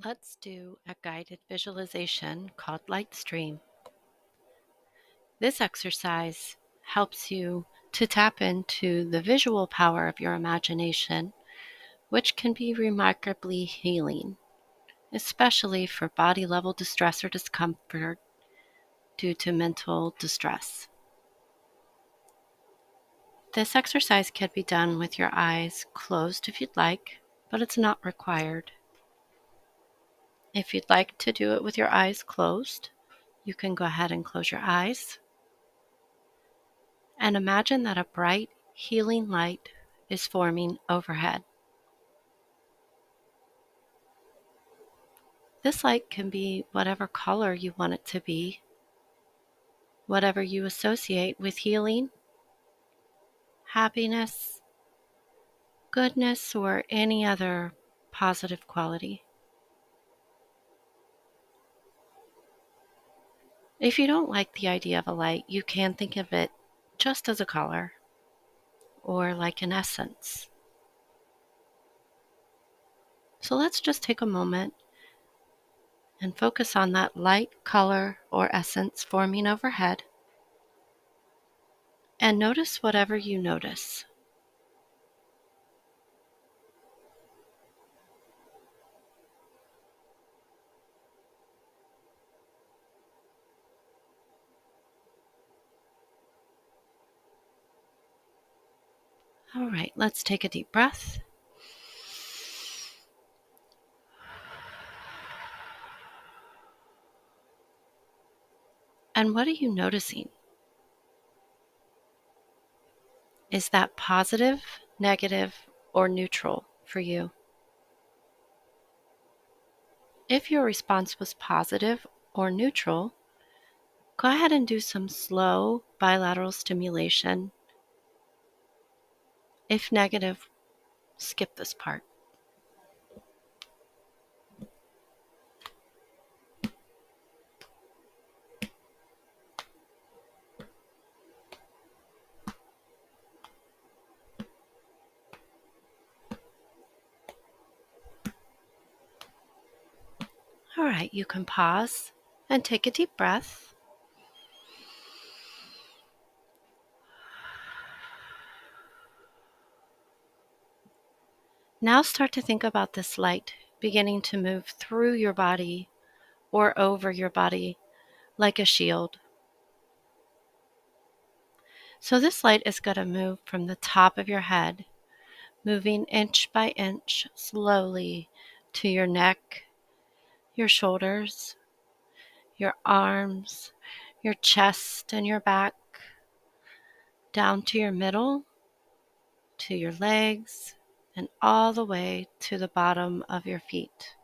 Let's do a guided visualization called Light Stream. This exercise helps you to tap into the visual power of your imagination, which can be remarkably healing, especially for body level distress or discomfort due to mental distress. This exercise can be done with your eyes closed if you'd like, but it's not required. If you'd like to do it with your eyes closed, you can go ahead and close your eyes and imagine that a bright, healing light is forming overhead. This light can be whatever color you want it to be, whatever you associate with healing, happiness, goodness, or any other positive quality. If you don't like the idea of a light, you can think of it just as a color or like an essence. So let's just take a moment and focus on that light, color, or essence forming overhead. And notice whatever you notice. All right, let's take a deep breath. And what are you noticing? Is that positive, negative, or neutral for you? If your response was positive or neutral, go ahead and do some slow bilateral stimulation. If negative, skip this part. All right, you can pause and take a deep breath. Now start to think about this light beginning to move through your body or over your body like a shield. So this light is going to move from the top of your head, moving inch by inch slowly to your neck, your shoulders, your arms, your chest and your back, down to your middle, to your legs, and all the way to the bottom of your feet.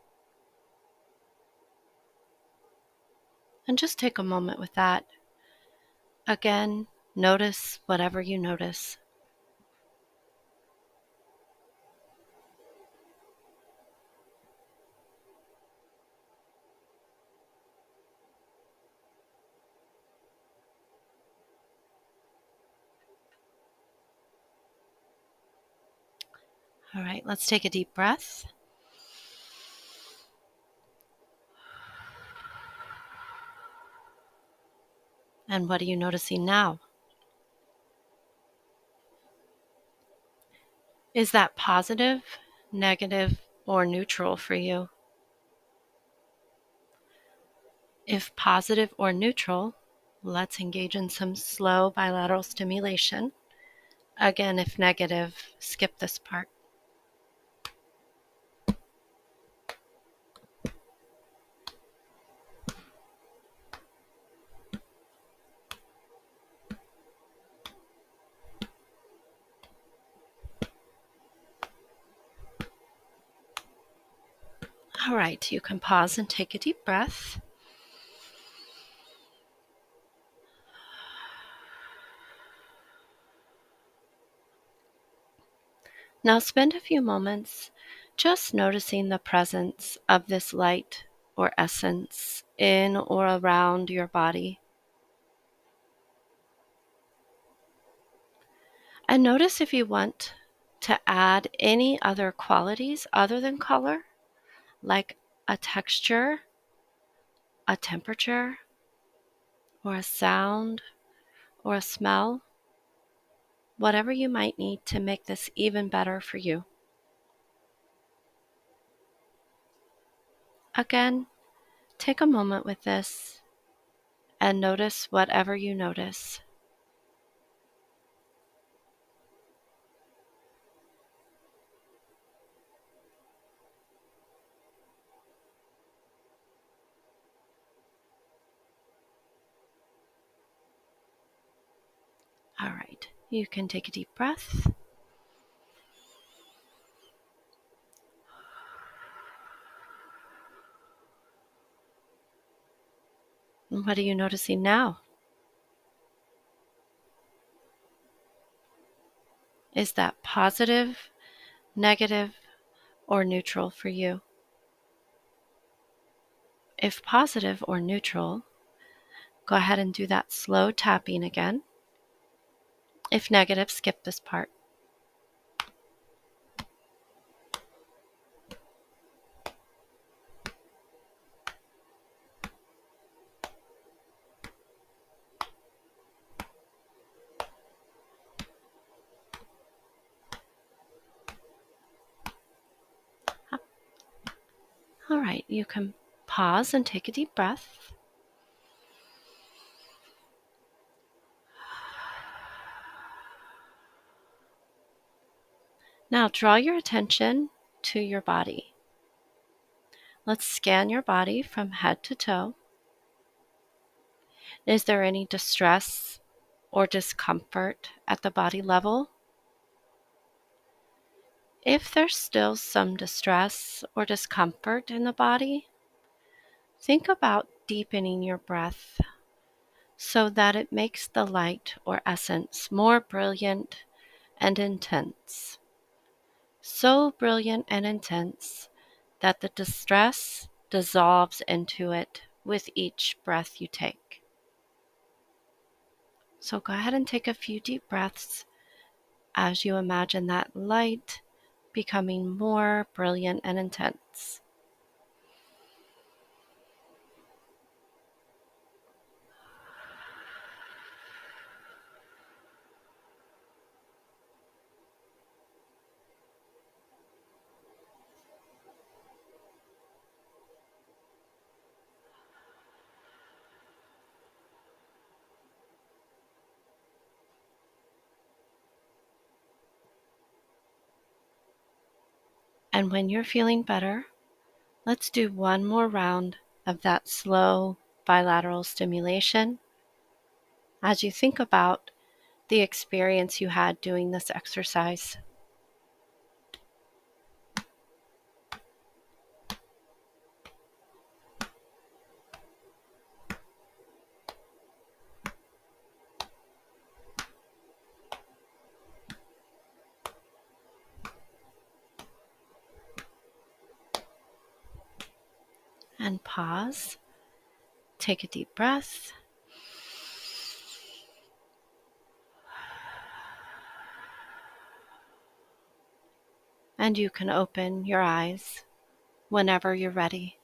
And just take a moment with that. Again, notice whatever you notice. All right, let's take a deep breath. And what are you noticing now? Is that positive, negative, or neutral for you? If positive or neutral, let's engage in some slow bilateral stimulation. Again, if negative, skip this part. All right, you can pause and take a deep breath. Now spend a few moments just noticing the presence of this light or essence in or around your body. And notice if you want to add any other qualities other than color, like a texture, a temperature, or a sound, or a smell, whatever you might need to make this even better for you. Again, take a moment with this and notice whatever you notice. All right, you can take a deep breath. And what are you noticing now? Is that positive, negative, or neutral for you? If positive or neutral, go ahead and do that slow tapping again. If negative, skip this part. All right, you can pause and take a deep breath. Now draw your attention to your body. Let's scan your body from head to toe. Is there any distress or discomfort at the body level? If there's still some distress or discomfort in the body, think about deepening your breath so that it makes the light or essence more brilliant and intense. So brilliant and intense that the distress dissolves into it with each breath you take. So go ahead and take a few deep breaths as you imagine that light becoming more brilliant and intense. And when you're feeling better, let's do one more round of that slow bilateral stimulation as you think about the experience you had doing this exercise. And pause, take a deep breath, and you can open your eyes whenever you're ready.